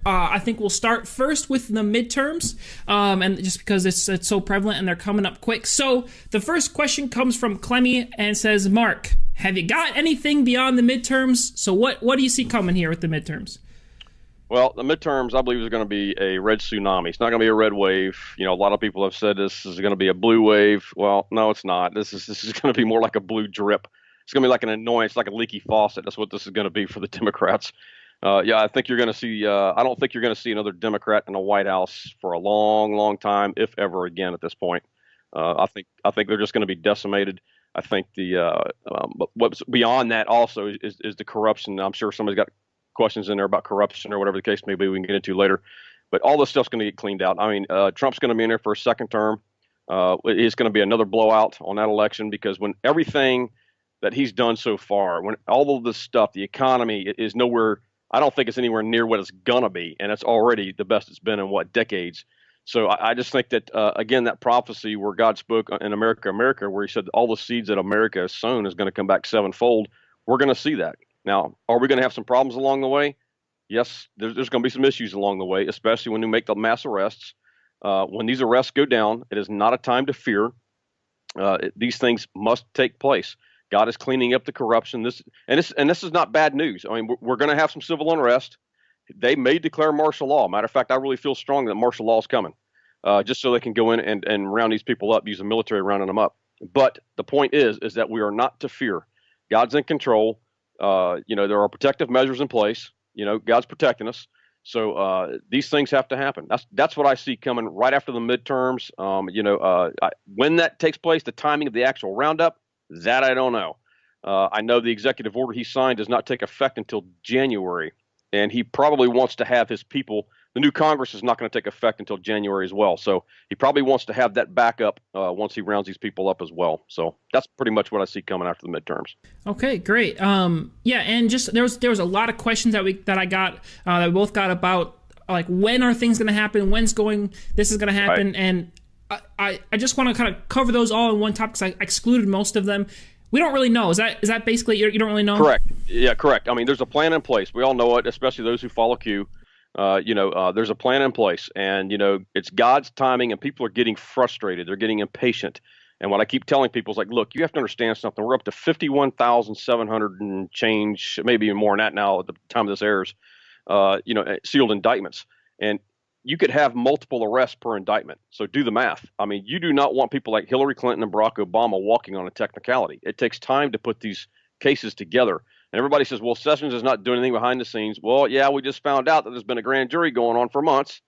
I think we'll start first with the midterms, and just because it's so prevalent and they're coming up quick. So the first question comes from Clemmy and says, Mark, have you got anything beyond the midterms? So what do you see coming here with the midterms? Well, the midterms, I believe, is going to be a red tsunami. It's not going to be a red wave. A lot of people have said this is going to be a blue wave. Well, no, it's not. This is going to be more like a blue drip. It's going to be like an annoyance, like a leaky faucet. That's what this is going to be for the Democrats. I think you're going to see. I don't think you're going to see another Democrat in the White House for a long, long time, if ever again. At this point, I think they're just going to be decimated. I think but what's beyond that also is the corruption. I'm sure somebody's got questions in there about corruption or whatever the case may be. We can get into later, but all this stuff's going to get cleaned out. I mean, Trump's going to be in there for a second term. It's going to be another blowout on that election, because when everything that he's done so far, when all of this stuff, the economy is nowhere. I don't think it's anywhere near what it's gonna be, and it's already the best it's been in decades. So I just think that again, that prophecy where God spoke in America, where He said all the seeds that America has sown is going to come back sevenfold. We're going to see that. Now, are we going to have some problems along the way? Yes, there's going to be some issues along the way, especially when we make the mass arrests. When these arrests go down, it is not a time to fear. These things must take place. God is cleaning up the corruption. This is not bad news. I mean, we're going to have some civil unrest. They may declare martial law. Matter of fact, I really feel strong that martial law is coming, just so they can go in and round these people up, use the military rounding them up. But the point is that we are not to fear. God's in control. There are protective measures in place. God's protecting us. So these things have to happen. That's what I see coming right after the midterms. When that takes place, the timing of the actual roundup, that I don't know. I know the executive order he signed does not take effect until January, and he probably wants to have his people. The new Congress is not going to take effect until January as well, so he probably wants to have that backup once he rounds these people up as well. So that's pretty much what I see coming after the midterms. Okay, great. And just there was a lot of questions that we both got about, like, when are things going to happen? This is going to happen, right. And I just want to kind of cover those all in one topic, because I excluded most of them. We don't really know. Is that basically you don't really know? Correct. Yeah, correct. I mean, there's a plan in place. We all know it, especially those who follow Q. There's a plan in place, and it's God's timing, and people are getting frustrated. They're getting impatient. And what I keep telling people is, like, look, you have to understand something. We're up to 51,700 and change, maybe even more than that now at the time of this airs. Sealed indictments, and you could have multiple arrests per indictment. So do the math. I mean, you do not want people like Hillary Clinton and Barack Obama walking on a technicality. It takes time to put these cases together. And everybody says, well, Sessions is not doing anything behind the scenes. Well, yeah, we just found out that there's been a grand jury going on for months.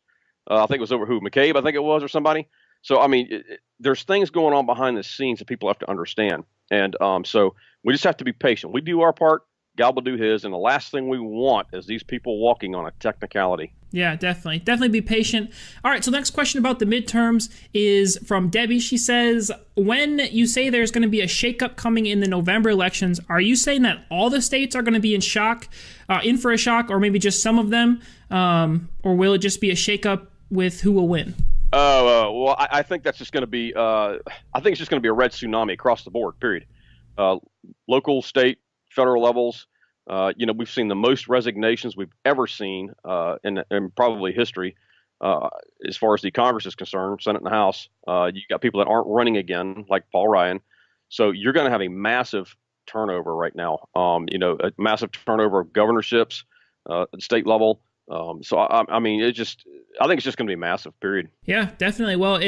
I think it was over McCabe, I think it was, or somebody. So, I mean, there's things going on behind the scenes that people have to understand. And so we just have to be patient. We do our part. God will do his, and the last thing we want is these people walking on a technicality. Yeah, definitely. Definitely be patient. All right, so the next question about the midterms is from Debbie. She says, when you say there's going to be a shakeup coming in the November elections, are you saying that all the states are going to be in for a shock, or maybe just some of them? Or will it just be a shakeup with who will win? Well, I think that's just going to be, I think it's just going to be a red tsunami across the board, period. Local, state, federal levels. We've seen the most resignations we've ever seen in probably history as far as the Congress is concerned, Senate and the House. You got people that aren't running again, like Paul Ryan. So you're going to have a massive turnover right now. A massive turnover of governorships at the state level. So I mean, I think it's just going to be massive, period. Yeah, definitely. Well,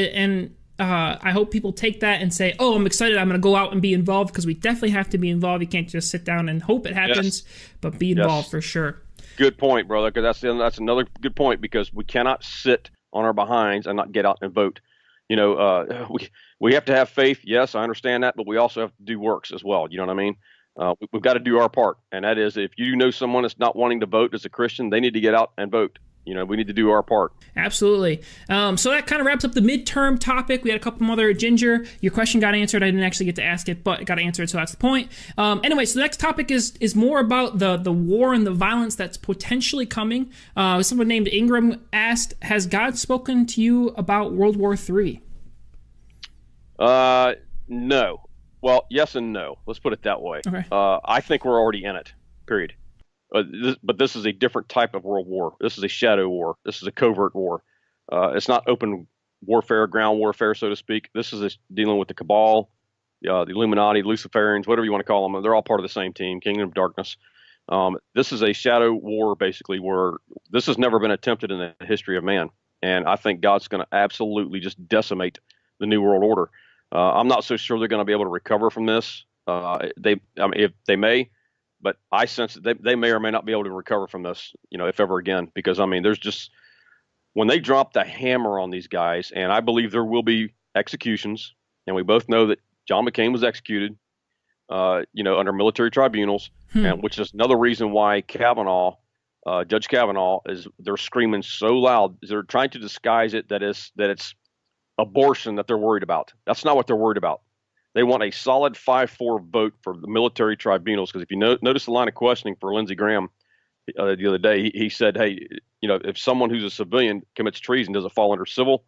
I hope people take that and say, oh, I'm excited. I'm going to go out and be involved, because we definitely have to be involved. You can't just sit down and hope it happens, but be involved for sure. Good point, brother, because that's another good point, because we cannot sit on our behinds and not get out and vote. We have to have faith. Yes, I understand that, but we also have to do works as well. You know what I mean? We've got to do our part, and that is, if you know someone that's not wanting to vote as a Christian, they need to get out and vote. We need to do our part. Absolutely. So that kind of wraps up the midterm topic. We had a couple more. Ginger, your question got answered. I didn't actually get to ask it, but it got answered, so that's the point. Anyway, so the next topic is more about the war and the violence that's potentially coming. Someone named Ingram asked, has God spoken to you about World War III? No. Well, yes and no. Let's put it that way. Okay. I think we're already in it, period. But this is a different type of world war. This is a shadow war. This is a covert war. It's not open warfare, ground warfare, so to speak. This is dealing with the cabal, the Illuminati, Luciferians, whatever you want to call them. They're all part of the same team, Kingdom of Darkness. This is a shadow war, basically, where this has never been attempted in the history of man. And I think God's going to absolutely just decimate the New World Order. I'm not so sure they're going to be able to recover from this. If they may, but I sense that they may or may not be able to recover from this, if ever again, because there's just, when they drop the hammer on these guys, and I believe there will be executions, and we both know that John McCain was executed, under military tribunals, and which is another reason why Judge Kavanaugh they're screaming so loud. They're trying to disguise it that it's abortion that they're worried about. That's not what they're worried about. They want a solid 5-4 vote for the military tribunals. Because if you notice the line of questioning for Lindsey Graham the other day, he said, hey, if someone who's a civilian commits treason, does it fall under civil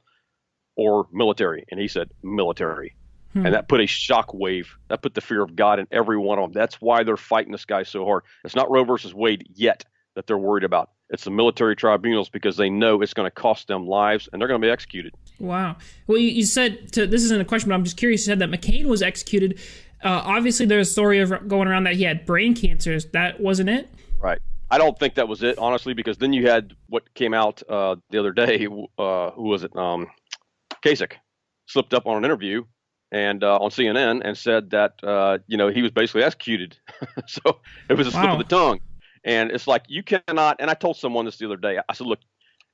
or military? And he said military. And that put a shock wave. That put the fear of God in every one of them. That's why they're fighting this guy so hard. It's not Roe versus Wade yet that they're worried about. It's the military tribunals, because they know it's going to cost them lives and they're going to be executed. Wow. Well, you said, this isn't a question, but I'm just curious, you said that McCain was executed. Obviously, there's a story of going around that he had brain cancers. That wasn't it? Right. I don't think that was it, honestly, because then you had what came out the other day. Who was it? Kasich slipped up on an interview and on CNN and said that, he was basically executed. So it was a slip of the tongue. And it's like, you cannot, and I told someone this the other day, I said, look,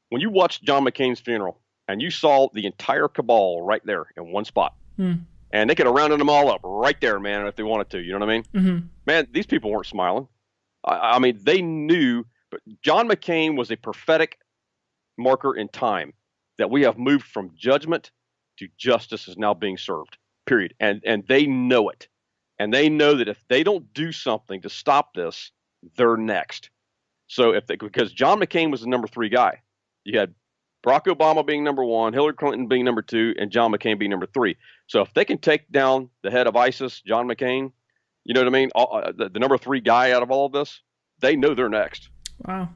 when you watched John McCain's funeral and you saw the entire cabal right there in one spot, and they could have rounded them all up right there, man, if they wanted to, you know what I mean? Man, these people weren't smiling. I mean, they knew, but John McCain was a prophetic marker in time that we have moved from judgment to justice is now being served, period. And they know it. And they know that if they don't do something to stop this, they're next. So because John McCain was the number 3 guy, you had Barack Obama being number 1, Hillary Clinton being number 2, and John McCain being number 3. So if they can take down the head of ISIS, John McCain, you know what I mean? The number 3 guy out of all of this, they know they're next. Wow.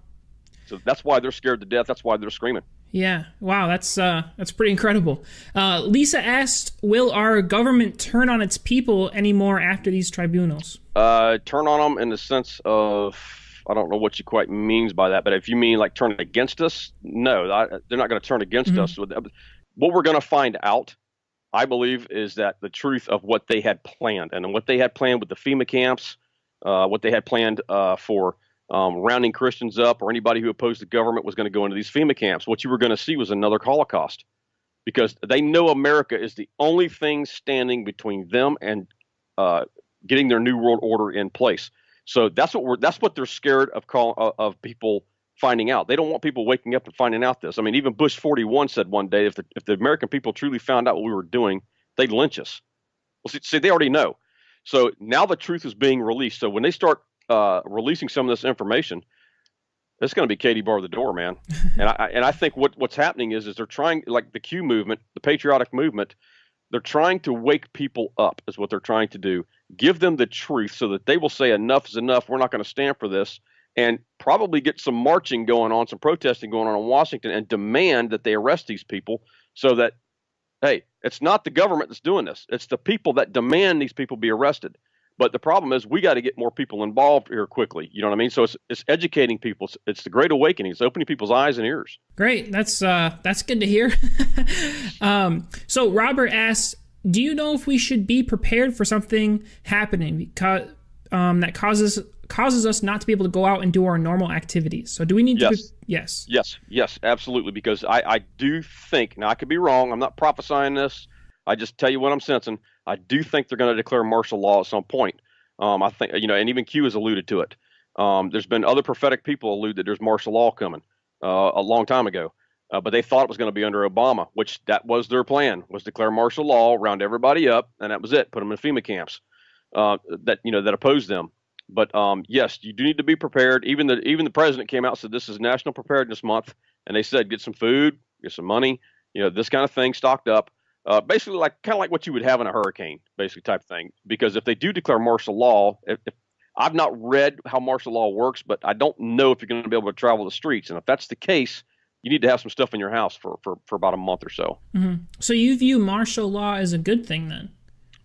So that's why they're scared to death. That's why they're screaming. Yeah. Wow. That's pretty incredible. Lisa asked, will our government turn on its people anymore after these tribunals? Turn on them in the sense of, I don't know what you quite means by that, but if you mean like turn against us, no, they're not going to turn against us. What we're going to find out, I believe, is that the truth of what they had planned, and what they had planned with the FEMA camps, what they had planned for rounding Christians up or anybody who opposed the government was going to go into these FEMA camps. What you were going to see was another Holocaust, because they know America is the only thing standing between them and getting their new world order in place. So that's what they're scared of people finding out. They don't want people waking up and finding out this. I mean, even Bush 41 said one day, if the American people truly found out what we were doing, they'd lynch us. Well, see, they already know. So now the truth is being released. So when they start releasing some of this information, it's going to be Katie bar the door, man. And I think what's happening is they're trying, like the Q movement, the patriotic movement, they're trying to wake people up is what they're trying to do. Give them the truth so that they will say enough is enough. We're not going to stand for this, and probably get some marching going on, some protesting going on in Washington, and demand that they arrest these people so that, hey, it's not the government that's doing this. It's the people that demand these people be arrested. But the problem is we got to get more people involved here quickly. You know what I mean? So it's educating people. It's the Great Awakening. It's opening people's eyes and ears. Great. That's good to hear. So Robert asks, do you know if we should be prepared for something happening because that causes us not to be able to go out and do our normal activities? So do we need to? Yes. Yes, absolutely. Because I do think, now I could be wrong. I'm not prophesying this. I just tell you what I'm sensing. I do think they're going to declare martial law at some point. I think, and even Q has alluded to it. There's been other prophetic people allude that there's martial law coming a long time ago. But they thought it was going to be under Obama, which that was their plan, was declare martial law, round everybody up, and that was it. Put them in FEMA camps that opposed them. But yes, you do need to be prepared. Even the president came out and said this is National Preparedness Month, and they said get some food, get some money, this kind of thing stocked up. Basically, kind of like what you would have in a hurricane, basically type thing. Because if they do declare martial law, if I've not read how martial law works, but I don't know if you're going to be able to travel the streets. And if that's the case, you need to have some stuff in your house for about a month or so. So you view martial law as a good thing then?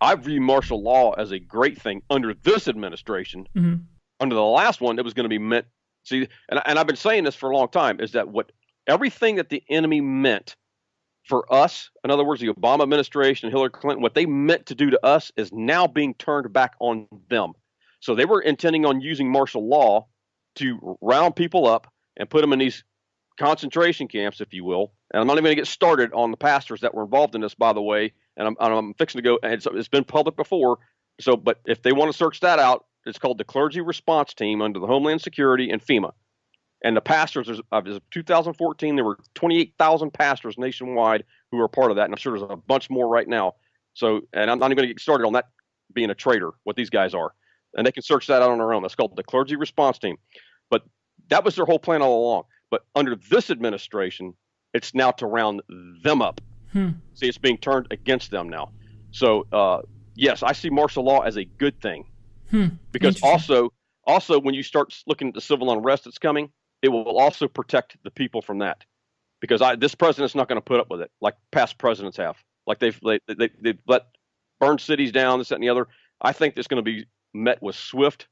I view martial law as a great thing under this administration. Under the last one, it was going to be meant. See, and I've been saying this for a long time, is that everything that the enemy meant for us, in other words, the Obama administration and Hillary Clinton, what they meant to do to us is now being turned back on them. So they were intending on using martial law to round people up and put them in these concentration camps, if you will. And I'm not even going to get started on the pastors that were involved in this, by the way. And I'm fixing to go, and it's been public before. So, but if they want to search that out, it's called the Clergy Response Team under the Homeland Security and FEMA. And the pastors, as of 2014, there were 28,000 pastors nationwide who were part of that. And I'm sure there's a bunch more right now. So, and I'm not even going to get started on that being a traitor, what these guys are. And they can search that out on their own. That's called the Clergy Response Team. But that was their whole plan all along. But under this administration, it's now to round them up. See, it's being turned against them now. So, yes, I see martial law as a good thing. Because also when you start looking at the civil unrest that's coming, it will also protect the people from that. Because this president's not going to put up with it like past presidents have. Like they've let burn cities down, this, that, and the other. I think it's going to be met with swift.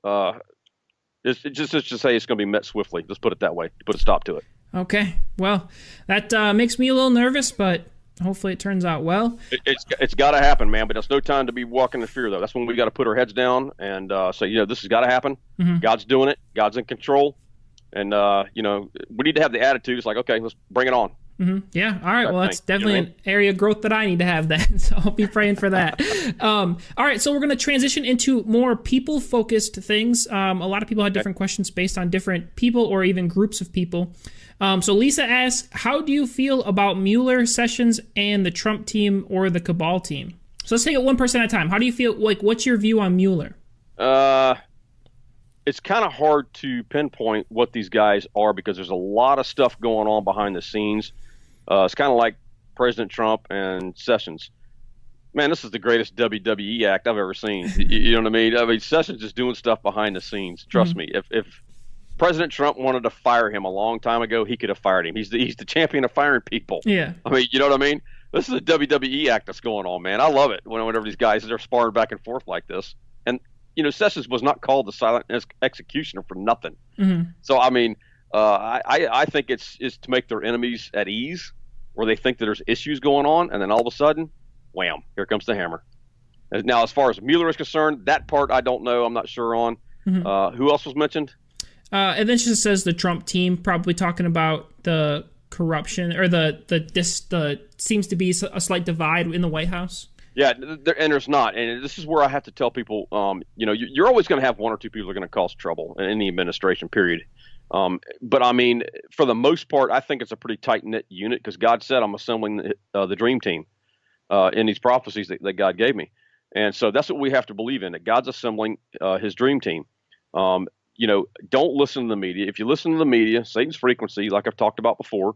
Let's just say it's going to be met swiftly. Let's put it that way. Put a stop to it. Okay. Well, that makes me a little nervous, but hopefully it turns out well. It's got to happen, man. But it's no time to be walking in fear, though. That's when we got to put our heads down and say, this has got to happen. God's doing it. God's in control. And, we need to have the attitude. It's like, okay, let's bring it on. Yeah. All right. Well, that's definitely an area of growth that I need to have then. So I'll be praying for that. All right. So we're going to transition into more people-focused things. A lot of people had different questions based on different people or even groups of people. So Lisa asks, how do you feel about Mueller, Sessions, and the Trump team or the Cabal team? So let's take it one person at a time. How do you feel? Like, what's your view on Mueller? It's kind of hard to pinpoint what these guys are because there's a lot of stuff going on behind the scenes. It's kind of like President Trump and Sessions. Man, this is the greatest WWE act I've ever seen. You know what I mean? I mean, Sessions is doing stuff behind the scenes. Trust me. If President Trump wanted to fire him a long time ago, he could have fired him. He's the champion of firing people. Yeah. I mean, you know what I mean? This is a WWE act that's going on, man. I love it whenever these guys are sparring back and forth like this. And Sessions was not called the silent executioner for nothing. So I mean, I think it's to make their enemies at ease, where they think that there's issues going on, and then all of a sudden, wham, here comes the hammer. Now, as far as Mueller is concerned, that part I don't know. I'm not sure on. Who else was mentioned? And then she says the Trump team, probably talking about the corruption or the seems to be a slight divide in the White House. Yeah, and there's not. And this is where I have to tell people, you're always going to have one or two people who are going to cause trouble in the administration, period. But I mean, for the most part, I think it's a pretty tight-knit unit because God said I'm assembling the dream team in these prophecies that God gave me. And so that's what we have to believe in, that God's assembling his dream team. Don't listen to the media. If you listen to the media, Satan's frequency, like I've talked about before,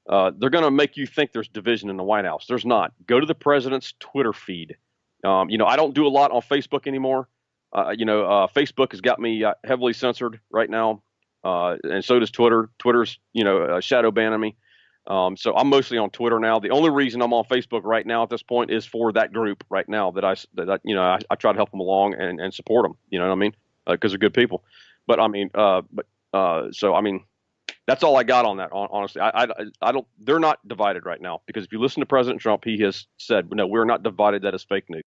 they're going to make you think there's division in the White House. There's not. Go to the president's Twitter feed. I don't do a lot on Facebook anymore. Facebook has got me heavily censored right now. And so does Twitter. Twitter's, shadow banning me. So I'm mostly on Twitter now. The only reason I'm on Facebook right now at this point is for that group right now that I try to help them along and support them. You know what I mean? Because they're good people. But I mean, so I mean, that's all I got on that. Honestly, I don't. They're not divided right now because if you listen to President Trump, he has said, no, we're not divided. That is fake news.